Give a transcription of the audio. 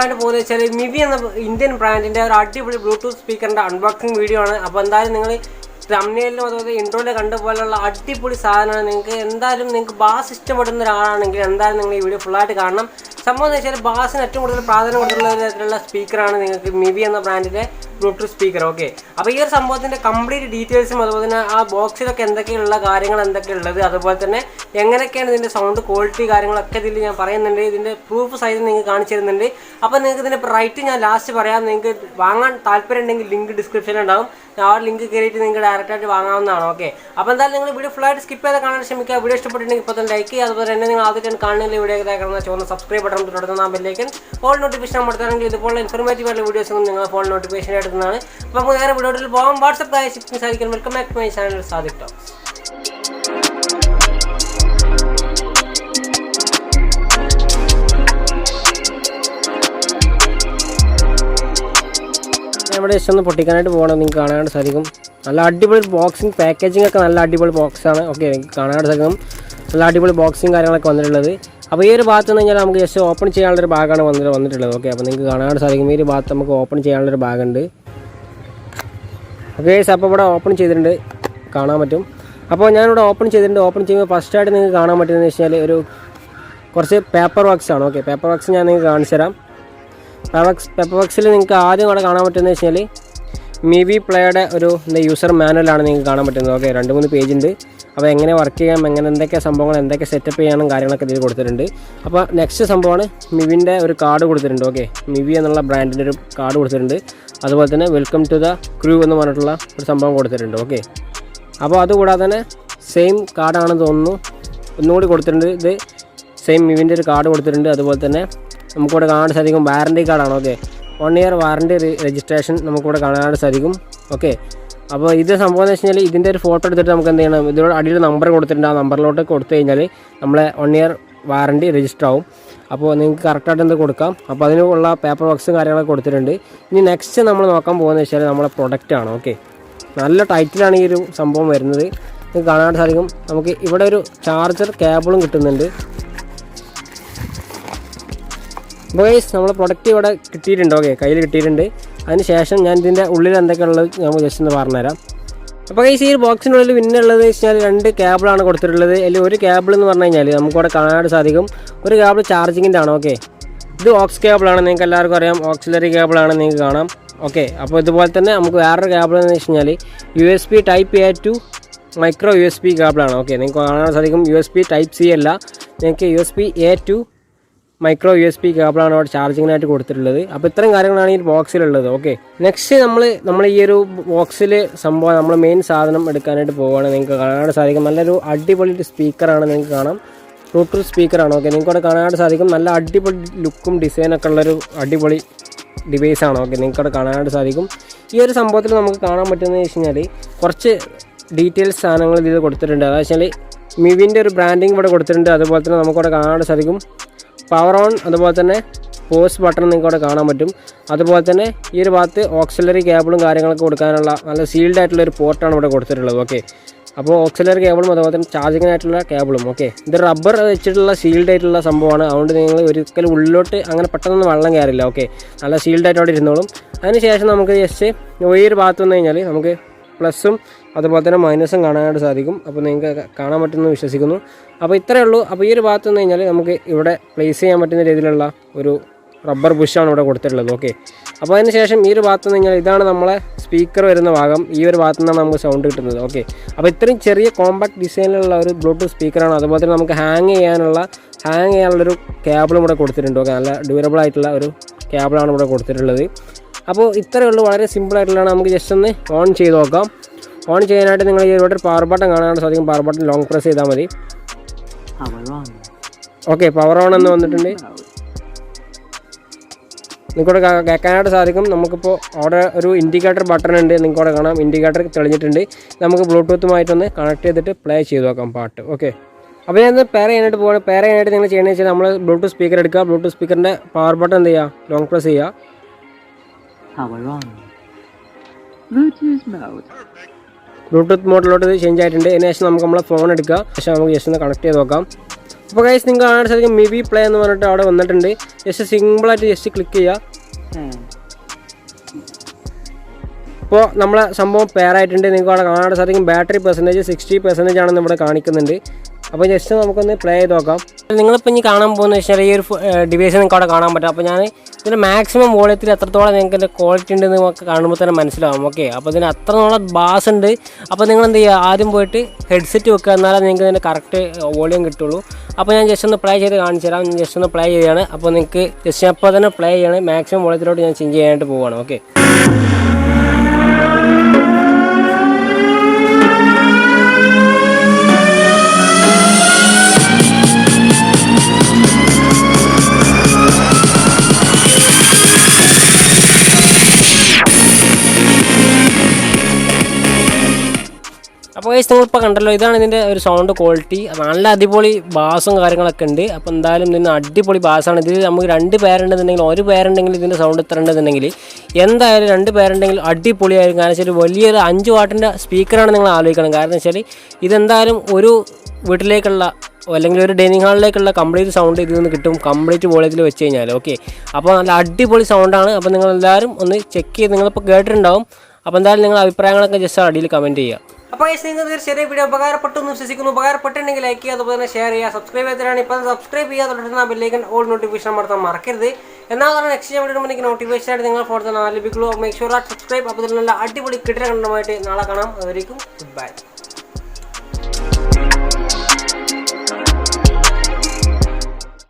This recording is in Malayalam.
നോക്കാനായിട്ട് പോകുന്നത് വെച്ചാൽ മിവി എന്ന ഇന്ത്യൻ ബ്രാൻഡിൻ്റെ ഒരു അടിപൊളി ബ്ലൂടൂത്ത് സ്പീക്കറിൻ്റെ അൺബോക്സിംഗ് വീഡിയോ ആണ്. അപ്പോൾ എന്തായാലും നിങ്ങൾ തംബ്നെയിലും അതുപോലെ ഇൻട്രോയിൽ കണ്ട പോലെയുള്ള അടിപൊളി സാധനമാണ്. നിങ്ങൾക്ക് ബാസ് ഇഷ്ടപ്പെടുന്ന ഒരാളാണെങ്കിൽ എന്തായാലും നിങ്ങൾ ഈ വീഡിയോ ഫുള്ളായിട്ട് കാണണം. സംഭവം എന്ന് വെച്ചാൽ ബാസിന് ഏറ്റവും കൂടുതൽ പ്രാധാന്യം കൊടുത്തുള്ള തരത്തിലുള്ള സ്പീക്കറാണ് നിങ്ങൾക്ക് മിവി എന്ന ബ്രാൻഡിൻ്റെ ബ്ലൂടൂത്ത് സ്പീക്കർ. ഓക്കെ, അപ്പോൾ ഈ ഒരു സംഭവത്തിൻ്റെ കംപ്ലീറ്റ് ഡീറ്റെയിൽസും അതുപോലെ തന്നെ ആ ബോക്സിലൊക്കെ എന്തൊക്കെയുള്ള കാര്യങ്ങൾ എന്തൊക്കെയുള്ളത്, അതുപോലെ തന്നെ എങ്ങനെയൊക്കെയാണ് ഇതിൻ്റെ സൗണ്ട് ക്വാളിറ്റി കാര്യങ്ങളൊക്കെ ഇതിൽ ഞാൻ പറയുന്നുണ്ട്. ഇതിൻ്റെ പ്രൂഫ് സൈസ് നിങ്ങൾക്ക് കാണിച്ചു തരുന്നുണ്ട്. അപ്പോൾ നിങ്ങൾക്ക് ഇതിൻ്റെ റൈറ്റ് ഞാൻ ലാസ്റ്റ് പറയാം. നിങ്ങൾക്ക് വാങ്ങാൻ താല്പര്യം ഉണ്ടെങ്കിൽ ലിങ്ക് ഡിസ്ക്രിപ്ഷനിൽ ഉണ്ടാവും. ആ ലിങ്ക് കയറിയിട്ട് നിങ്ങൾക്ക് ഡയറക്റ്റായിട്ട് വാങ്ങാവുന്നതാണ്. ഓക്കെ, അപ്പോൾ എന്തായാലും നിങ്ങൾ വീഡിയോ ഫുള്ളായിട്ട് സ്കിപ്പ് ചെയ്ത് കാണാൻ ശ്രമിക്കുക. വീഡിയോ ഇഷ്ടപ്പെട്ടിട്ടുണ്ടെങ്കിൽ ഇപ്പോൾ തന്നെ ലൈക്ക് ചെയ്യുക. അതുപോലെ തന്നെ നിങ്ങൾ ആദ്യമായിട്ട് കാണുന്ന വീഡിയോ കാണുന്ന ചുവന്ന സബ്സ്ക്രൈബ് ബട്ടൺ തുടർന്ന് ബെല്ലേക്കൻ ഓൾ നോട്ടിഫിക്കേഷൻ അമർത്തുകയാണെങ്കിൽ ഇതുപോലുള്ള ഇൻഫോർമേറ്റീവ് ആയിട്ടുള്ള വീഡിയോസും നിങ്ങൾ ഫോൺ നോട്ടിഫിക്കേഷൻ എടുക്കുന്നതാണ്. അപ്പോൾ നമുക്ക് നേരെ വീഡിയോയിൽ പോകാം. വാട്സ്ആപ്പ് സാധിക്കും. Welcome back to my channel Sadik talks. ഇവിടെ ജസ്റ്റ് ഒന്ന് പൊട്ടിക്കാനായിട്ട് പോകണം. നിങ്ങൾക്ക് കാണാനായിട്ട് സാധിക്കും. നല്ല അടിപൊളി ബോക്സിങ് പാക്കേജിംഗ് ഒക്കെ നല്ല അടിപൊളി ബോക്സാണ്. ഓക്കെ, നിങ്ങൾക്ക് കാണാനായിട്ട് സാധിക്കും. നല്ല അടിപൊളി ബോക്സിങ് കാര്യങ്ങളൊക്കെ വന്നിട്ടുള്ളത്. അപ്പോൾ ഈ ഒരു ഭാഗത്ത് നിന്ന് കഴിഞ്ഞാൽ നമുക്ക് ജസ്റ്റ് ഓപ്പൺ ചെയ്യാനുള്ളൊരു ഭാഗമാണ് വന്നിട്ടുള്ളത്. ഓക്കെ, അപ്പോൾ നിങ്ങൾക്ക് കാണാനായിട്ട് സാധിക്കും. ഈ ഒരു ഭാഗത്ത് നമുക്ക് ഓപ്പൺ ചെയ്യാനുള്ളൊരു ഭാഗമുണ്ട്. ഓക്കെ, അപ്പോൾ ഇവിടെ ഓപ്പൺ ചെയ്തിട്ടുണ്ട്, കാണാൻ പറ്റും. അപ്പോൾ ഞാനിവിടെ ഓപ്പൺ ചെയ്തിട്ടുണ്ട്. ഓപ്പൺ ചെയ്യുമ്പോൾ ഫസ്റ്റായിട്ട് നിങ്ങൾക്ക് കാണാൻ പറ്റുന്നതെന്ന് വെച്ചാൽ ഒരു കുറച്ച് പേപ്പർ വർക്ക്സ് ആണ്. ഓക്കെ, പേപ്പർ വർക്ക്സ് ഞാൻ നിങ്ങൾക്ക് കാണിച്ചു തരാം. പേപ്പർ വർക്ക്സിൽ നിങ്ങൾക്ക് ആദ്യം അവിടെ കാണാൻ പറ്റുന്നത് വെച്ചാൽ മിവി പ്ലേയുടെ ഒരു യൂസർ മാനുവലാണ് നിങ്ങൾക്ക് കാണാൻ പറ്റുന്നത്. ഓക്കെ, 2-3 പേജുണ്ട്. അപ്പോൾ എങ്ങനെ വർക്ക് ചെയ്യാം, എങ്ങനെ എന്തൊക്കെ സംഭവങ്ങൾ എന്തൊക്കെ സെറ്റപ്പ് ചെയ്യാനും കാര്യങ്ങളൊക്കെ ഇതിൽ കൊടുത്തിട്ടുണ്ട്. അപ്പോൾ നെക്സ്റ്റ് സംഭവമാണ് മിവിൻ്റെ ഒരു കാർഡ് കൊടുത്തിട്ടുണ്ട്. ഓക്കെ, മിവി എന്നുള്ള ബ്രാൻഡിൻ്റെ ഒരു കാർഡ് കൊടുത്തിട്ടുണ്ട്. അതുപോലെ തന്നെ വെൽക്കം ടു ദ ക്രൂ എന്ന് പറഞ്ഞിട്ടുള്ള ഒരു സംഭവം കൊടുത്തിട്ടുണ്ട്. ഓക്കെ, അപ്പോൾ അതുകൂടാതെ തന്നെ സെയിം കാർഡാണെന്ന് തോന്നുന്നു ഒന്നുകൂടി കൊടുത്തിട്ടുണ്ട്. ഇത് സെയിം മിവിൻ്റെ ഒരു കാർഡ് കൊടുത്തിട്ടുണ്ട്. അതുപോലെ തന്നെ നമുക്കിവിടെ കാണാൻ സാധിക്കും വാറൻറ്റി കാർഡാണ്. ഓക്കെ, 1 year വാറൻറ്റി രജിസ്ട്രേഷൻ നമുക്കിവിടെ കാണാനായിട്ട് സാധിക്കും. ഓക്കെ, അപ്പോൾ ഇത് സംഭവം എന്ന് വെച്ച് കഴിഞ്ഞാൽ ഇതിൻ്റെ ഒരു ഫോട്ടോ എടുത്തിട്ട് നമുക്ക് എന്ത് ചെയ്യണം, ഇതിനോട് അടിയിൽ നമ്പർ കൊടുത്തിട്ടുണ്ട്. ആ നമ്പറിലോട്ട് കൊടുത്തു കഴിഞ്ഞാൽ നമ്മളെ 1 year വാറൻറ്റി രജിസ്റ്റർ ആവും. അപ്പോൾ നിങ്ങൾക്ക് കറക്റ്റായിട്ട് എന്ത് കൊടുക്കാം. അപ്പോൾ അതിനുള്ള പേപ്പർ വർക്ക്സും കാര്യങ്ങളൊക്കെ കൊടുത്തിട്ടുണ്ട്. ഇനി നെക്സ്റ്റ് നമ്മൾ നോക്കാൻ പോകുന്നത് വെച്ചാൽ നമ്മളെ പ്രൊഡക്റ്റാണ്. ഓക്കെ, നല്ല ടൈറ്റിലാണ് ഈ ഒരു സംഭവം വരുന്നത്. നിങ്ങൾക്ക് കാണാനായിട്ട് സാധിക്കും. നമുക്ക് ഇവിടെ ഒരു ചാർജർ കേബിളും കിട്ടുന്നുണ്ട്. അപ്പോൾ ഗൈസ് നമ്മളെ പ്രൊഡക്റ്റ് ഇവിടെ കിട്ടിയിട്ടുണ്ട്. ഓക്കെ, കയ്യിൽ കിട്ടിയിട്ടുണ്ട്. അതിന് ശേഷം ഞാൻ ഇതിൻ്റെ ഉള്ളിൽ എന്തൊക്കെയുള്ളത് നമുക്ക് ജസ്റ്റ് ഒന്ന് പറഞ്ഞുതരാം. അപ്പോൾ ഗൈസ് ഈ ഒരു ബോക്സിനുള്ളിൽ പിന്നുള്ളത് വെച്ചാൽ 2 കേബിളാണ് കൊടുത്തിട്ടുള്ളത്. അതിൽ ഒരു കേബിൾ എന്ന് പറഞ്ഞു കഴിഞ്ഞാൽ നമുക്കിവിടെ കാണാനായിട്ട് സാധിക്കും. ഒരു കേബിൾ ചാർജിങ്ങിൻ്റെ ആണ്. ഓക്കെ, ഇത് ഓക്സ് കേബിളാണ്. നിങ്ങൾക്ക് എല്ലാവർക്കും അറിയാം, ഓക്സിലറി കേബിളാണ്, നിങ്ങൾക്ക് കാണാം. ഓക്കെ, അപ്പോൾ ഇതുപോലെ തന്നെ നമുക്ക് വേറൊരു കേബിൾ എന്ന് വെച്ച് കഴിഞ്ഞാൽ USB Type A to micro USB കേബിളാണ്. ഓക്കെ, നിങ്ങൾക്ക് കാണാൻ സാധിക്കും. USB Type C അല്ല, നിങ്ങൾക്ക് USB A to micro USB കേബിളാണ് അവിടെ ചാർജിങ്ങിനായിട്ട് കൊടുത്തിട്ടുള്ളത്. അപ്പോൾ ഇത്രയും കാര്യങ്ങളാണ് ഈ ബോക്സിലുള്ളത്. ഓക്കെ, നെക്സ്റ്റ് നമ്മൾ ഈ ഒരു ബോക്സിൽ സംഭവം നമ്മൾ മെയിൻ സാധനം എടുക്കാനായിട്ട് പോവുകയാണ്. നിങ്ങൾക്ക് കാണാനായിട്ട് സാധിക്കും. നല്ലൊരു അടിപൊളി സ്പീക്കറാണ്, നിങ്ങൾക്ക് കാണാം. ബ്ലൂടൂത്ത് സ്പീക്കറാണ്. ഓക്കെ, നിങ്ങൾക്ക് അവിടെ കാണാനായിട്ട് സാധിക്കും. നല്ല അടിപൊളി ലുക്കും ഡിസൈനൊക്കെ ഉള്ളൊരു അടിപൊളി ഡിവൈസാണ്. ഓക്കെ, നിങ്ങൾക്ക് അവിടെ കാണാനായിട്ട് സാധിക്കും. ഈ ഒരു സംഭവത്തിൽ നമുക്ക് കാണാൻ പറ്റുന്നത് വെച്ച് കഴിഞ്ഞാൽ കുറച്ച് ഡീറ്റെയിൽസ് സാധനങ്ങൾ ഇതിൽ കൊടുത്തിട്ടുണ്ട്. അതെന്ന് വെച്ചാൽ മിവിൻ്റെ ഒരു ബ്രാൻഡിങ് ഇവിടെ കൊടുത്തിട്ടുണ്ട്. അതുപോലെ തന്നെ നമുക്കവിടെ കാണാനായിട്ട് സാധിക്കും പവർ ഓൺ, അതുപോലെ തന്നെ പോസ് ബട്ടൺ നിങ്ങൾക്ക് അവിടെ കാണാൻ പറ്റും. അതുപോലെ തന്നെ ഈ ഒരു ഭാഗത്ത് ഓക്സിലറി കേബിളും കാര്യങ്ങളൊക്കെ കൊടുക്കാനുള്ള നല്ല സീൽഡ് ആയിട്ടുള്ള ഒരു പോർട്ടാണ് ഇവിടെ കൊടുത്തിട്ടുള്ളത്. ഓക്കെ, അപ്പോൾ ഓക്സിലറി കേബിളും അതുപോലെ തന്നെ ചാർജിങ്ങിനായിട്ടുള്ള കേബിളും. ഓക്കെ, ഇത് റബ്ബർ വെച്ചിട്ടുള്ള സീൽഡ് ആയിട്ടുള്ള സംഭവമാണ്. അതുകൊണ്ട് നിങ്ങൾ ഒരിക്കലും ഉള്ളിലോട്ട് അങ്ങനെ പെട്ടെന്ന് വെള്ളം കയറില്ല. ഓക്കെ, നല്ല സീൽഡായിട്ട് അവിടെ ഇരുന്നോളും. അതിനുശേഷം നമുക്ക് ജസ്റ്റ് ഈ ഒരു ഭാഗത്ത് വന്നു കഴിഞ്ഞാൽ നമുക്ക് പ്ലസും അതുപോലെ തന്നെ മൈനസും കാണാനായിട്ട് സാധിക്കും. അപ്പോൾ നിങ്ങൾക്ക് കാണാൻ പറ്റുമെന്ന് വിശ്വസിക്കുന്നു. അപ്പോൾ ഇത്രയേ ഉള്ളൂ. അപ്പോൾ ഈ ഒരു ഭാഗത്ത് നിന്ന് കഴിഞ്ഞാൽ നമുക്ക് ഇവിടെ പ്ലേസ് ചെയ്യാൻ പറ്റുന്ന രീതിയിലുള്ള ഒരു റബ്ബർ ബുഷാണ് ഇവിടെ കൊടുത്തിട്ടുള്ളത്. ഓക്കെ, അപ്പോൾ അതിന് ശേഷം ഈ ഒരു ഭാഗത്ത് നിന്ന് കഴിഞ്ഞാൽ ഇതാണ് നമ്മളെ സ്പീക്കർ വരുന്ന ഭാഗം. ഈ ഒരു ഭാഗത്തു നിന്നാണ് നമുക്ക് സൗണ്ട് കിട്ടുന്നത്. ഓക്കെ, അപ്പോൾ ഇത്രയും ചെറിയ കോമ്പാക്ട് ഡിസൈനിലുള്ള ഒരു ബ്ലൂടൂത്ത് സ്പീക്കറാണ്. അതുപോലെ തന്നെ നമുക്ക് ഹാങ് ചെയ്യാനുള്ളൊരു കേബിളും ഇവിടെ കൊടുത്തിട്ടുണ്ട്. ഓക്കെ, നല്ല ഡ്യൂറബിൾ ആയിട്ടുള്ള ഒരു കേബിളാണ് ഇവിടെ കൊടുത്തിട്ടുള്ളത്. അപ്പോൾ ഇത്രയേ ഉള്ളൂ. വളരെ സിമ്പിളായിട്ടുള്ളതാണ്. നമുക്ക് ജസ്റ്റ് ഒന്ന് ഓൺ ചെയ്ത് നോക്കാം. ഓൺ ചെയ്യാനായിട്ട് നിങ്ങൾ ഈ ഇവിടെ ഒരു പവർ ബട്ടൺ കാണാനായിട്ട് സാധിക്കും. പവർ ബട്ടൺ ലോങ് പ്രസ് ചെയ്താൽ മതി. ഓക്കെ, പവർ ഓൺ എന്ന് വന്നിട്ടുണ്ട്. നിങ്ങൾക്കിവിടെ കേൾക്കാനായിട്ട് സാധിക്കും. നമുക്കിപ്പോൾ അവിടെ ഒരു ഇൻഡിക്കേറ്റർ ബട്ടൺ ഉണ്ട്, നിങ്ങൾക്കവിടെ കാണാം. ഇൻഡിക്കേറ്റർ തെളിഞ്ഞിട്ടുണ്ട്. നമുക്ക് ബ്ലൂടൂത്തുമായിട്ടൊന്ന് കണക്ട് ചെയ്തിട്ട് പ്ലേ ചെയ്ത് നോക്കാം പാട്ട്. ഓക്കെ, അപ്പോൾ ഞാൻ പെയർ ചെയ്യാനായിട്ട് പോകണം. പെയർ ചെയ്യാനായിട്ട് നിങ്ങൾ ചെയ്യണമെന്ന് വെച്ചാൽ നമ്മൾ ബ്ലൂടൂത്ത് സ്പീക്കർ എടുക്കുക. ബ്ലൂടൂത്ത് സ്പീക്കറിൻ്റെ പവർ ബട്ടൺ എന്ത് ചെയ്യുക, ലോങ് പ്രസ് ചെയ്യുക. ബ്ലൂടൂത്ത് മോഡിലോട്ട് ഇത് ചേഞ്ച് ആയിട്ടുണ്ട്. അതിന് ശേഷം നമുക്ക് നമ്മളെ ഫോൺ എടുക്കുക. ശേഷം നമുക്ക് ജസ്റ്റ് ഒന്ന് കണക്ട് ചെയ്ത് നോക്കാം. അപ്പോൾ ഗൈസ് നിങ്ങൾക്ക് കാണാൻ സാധിക്കും മിവി പ്ലേ എന്ന് പറഞ്ഞിട്ട് അവിടെ വന്നിട്ടുണ്ട്. ജസ്റ്റ് സിമ്പിളായിട്ട് ജസ്റ്റ് ക്ലിക്ക് ചെയ്യുക. ഇപ്പോൾ നമ്മളെ സംഭവം പെയറായിട്ടുണ്ട്. നിങ്ങൾക്ക് അവിടെ കാണാൻ സാധിക്കും ബാറ്ററി പെർസെൻറ്റേജ് 60% ആണെന്ന് ഇവിടെ കാണിക്കുന്നുണ്ട്. അപ്പോൾ ജസ്റ്റ് നമുക്കൊന്ന് പ്ലേ ചെയ്ത് നോക്കാം. നിങ്ങളിപ്പോൾ ഇനി കാണാൻ പോകുന്നത് വെച്ചാൽ ഈ ഒരു ഡിവൈസ് നിങ്ങൾക്ക് അവിടെ കാണാൻ പറ്റും. അപ്പോൾ ഞാൻ ഇതിൻ്റെ മാക്സിമം വോളിയത്തിൽ എത്രത്തോളം നിങ്ങൾക്ക് ഇതിൻ്റെ ക്വാളിറ്റി ഉണ്ടെന്ന് നമുക്ക് കാണുമ്പോൾ തന്നെ മനസ്സിലാവും. ഓക്കെ, അപ്പോൾ ഇതിന് അത്രത്തോളം ബാസ് ഉണ്ട്. അപ്പോൾ നിങ്ങൾ എന്ത് ചെയ്യുക, ആദ്യം പോയിട്ട് ഹെഡ്സെറ്റ് വെക്കുക, എന്നാലേ നിങ്ങൾക്ക് ഇതിൻ്റെ കറക്റ്റ് വോളിയം കിട്ടുള്ളൂ. അപ്പോൾ ഞാൻ ജസ്റ്റ് ഒന്ന് പ്ലേ ചെയ്ത് കാണിച്ചു തരാം. ഞാൻ ജസ്റ്റ് ഒന്ന് പ്ലേ ചെയ്യുകയാണ്. അപ്പോൾ നിങ്ങൾക്ക് ജസ്റ്റ് അപ്പോൾ തന്നെ പ്ലേ ചെയ്യാണ്. മാക്സിമം വോളിയത്തിലോട്ട് ഞാൻ ചേഞ്ച് ചെയ്യാനായിട്ട് പോവുകയാണ്. ഓക്കെ, അപ്പോൾ ഗൈസ് നിങ്ങളിപ്പോൾ കണ്ടല്ലോ, ഇതാണ് ഇതിൻ്റെ ഒരു സൗണ്ട് ക്വാളിറ്റി. നല്ല അടിപൊളി ബാസും കാര്യങ്ങളൊക്കെ ഉണ്ട്. അപ്പോൾ എന്തായാലും ഇതിന് അടിപൊളി ബാസാണ്. ഇതിൽ നമുക്ക് 2 പേരുണ്ടെന്നുണ്ടെങ്കിൽ, ഒരു പേരുണ്ടെങ്കിൽ ഇതിൻ്റെ സൗണ്ട് ഇത്ര ഉണ്ടെന്നുണ്ടെങ്കിൽ എന്തായാലും 2 പേരുണ്ടെങ്കിൽ അടിപൊളിയായിരിക്കും. കാരണം വെച്ചാൽ വലിയൊരു 5 വാട്ടിൻ്റെ സ്പീക്കറാണ് നിങ്ങൾ ആലോചിക്കണം. കാരണം വെച്ചാൽ ഇതെന്തായാലും ഒരു വീട്ടിലേക്കുള്ള അല്ലെങ്കിൽ ഒരു ഡൈനിങ് ഹാളിലേക്കുള്ള കംപ്ലീറ്റ് സൗണ്ട് ഇതിൽ നിന്ന് കിട്ടും, കംപ്ലീറ്റ് വോളിയത്തിൽ വെച്ച് കഴിഞ്ഞാൽ. ഓക്കെ, അപ്പോൾ നല്ല അടിപൊളി സൗണ്ടാണ്. അപ്പോൾ നിങ്ങളെല്ലാവരും ഒന്ന് ചെക്ക് ചെയ്ത് നിങ്ങളിപ്പോൾ കേട്ടിട്ടുണ്ടാവും. അപ്പോൾ എന്തായാലും നിങ്ങളുടെ അഭിപ്രായങ്ങളൊക്കെ ജസ്റ്റ് അടിയിൽ കമൻറ്റ് ചെയ്യുക. അപ്പോൾ നിങ്ങൾക്ക് ഒരു ചെറിയ വീഡിയോ ഉപകാരപ്പെട്ടു എന്ന് വിശ്വസിക്കുന്നു. ഉപകാരപ്പെട്ടിട്ടുണ്ടെങ്കിൽ ലൈക്ക് ചെയ്യുക, അതുപോലെ തന്നെ ഷെയർ ചെയ്യുക. സബ്സ്ക്രൈബ് ചെയ്തിട്ടാണ് ഇപ്പോൾ സബ്സ്ക്രൈബ് ചെയ്യുക, തുടർന്ന് ബെല്ലൈക്കൺ ഓൾ നോട്ടിഫിക്കേഷൻ അമർത്താൻ മറക്കരുത്. എന്നാൽ കാരണം നെക്സ്റ്റ് വീഡിയോ എനിക്ക് നോട്ടിഫിക്കേഷൻ ആയിട്ട് നിങ്ങൾ ഫോട്ടോ തന്നെ ലഭിക്കുള്ളൂ. Make sure subscribe. അപ്പോൾ ഇതിനുള്ള അടിപൊളി കിട്ടുന്ന കണ്ടമായിട്ട് നാളെ കാണാം. അതുവരെയും ഗുഡ് ബൈ.